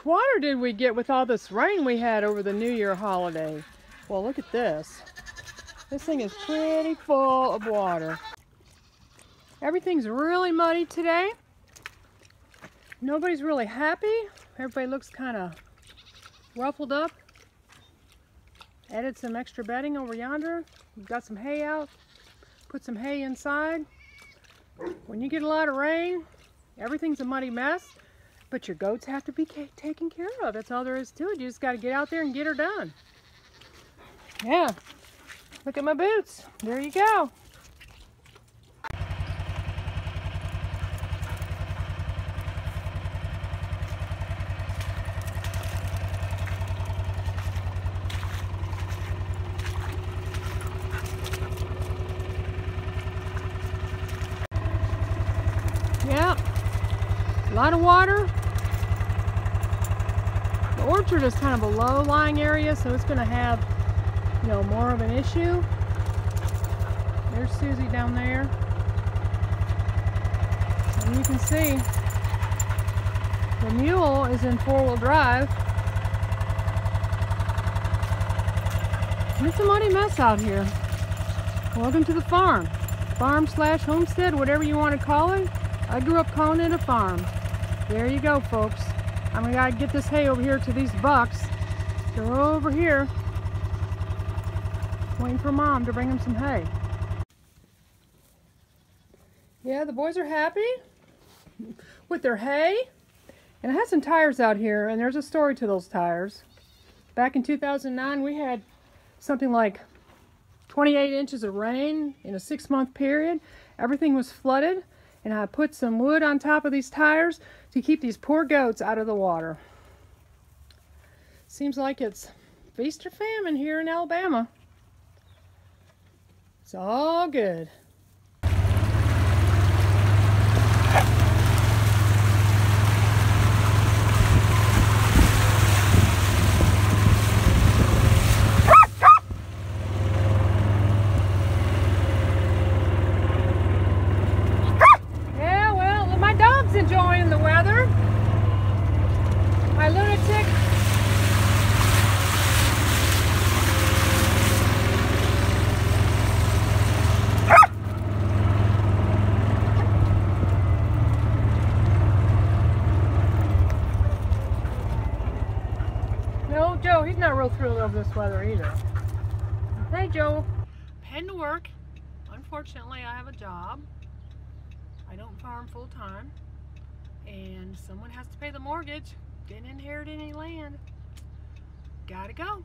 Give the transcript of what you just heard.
water did we get with all this rain we had over the New Year holiday? Well, look at this. This thing is pretty full of water. Everything's really muddy today. Nobody's really happy. Everybody looks kind of ruffled up. Added some extra bedding over yonder. We've got some hay out. Put some hay inside. When you get a lot of rain, everything's a muddy mess. But your goats have to be taken care of. That's all there is to it. You just got to get out there and get her done. Yeah. Look at my boots. There you go. Yeah. A lot of water. The orchard is kind of a low-lying area, so it's going to have, you know, more of an issue. There's Susie down there. And you can see the mule is in four-wheel drive. It's a muddy mess out here. Welcome to the farm. Farm/homestead, whatever you want to call it. I grew up calling it a farm. There you go, folks. I'm gonna gotta get this hay over here to these bucks. They're over here waiting for Mom to bring them some hay. Yeah, the boys are happy with their hay. And I have some tires out here, and there's a story to those tires. Back in 2009, we had something like 28 inches of rain in a 6-month period. Everything was flooded. And I put some wood on top of these tires to keep these poor goats out of the water. Seems like it's feast or famine here in Alabama. It's all good. Enjoying the weather. My lunatic no, Joe, he's not real thrilled over this weather either. Hey, Joe. I'm heading to work. Unfortunately, I have a job. I don't farm full time. And someone has to pay the mortgage. Didn't inherit any land. Gotta go.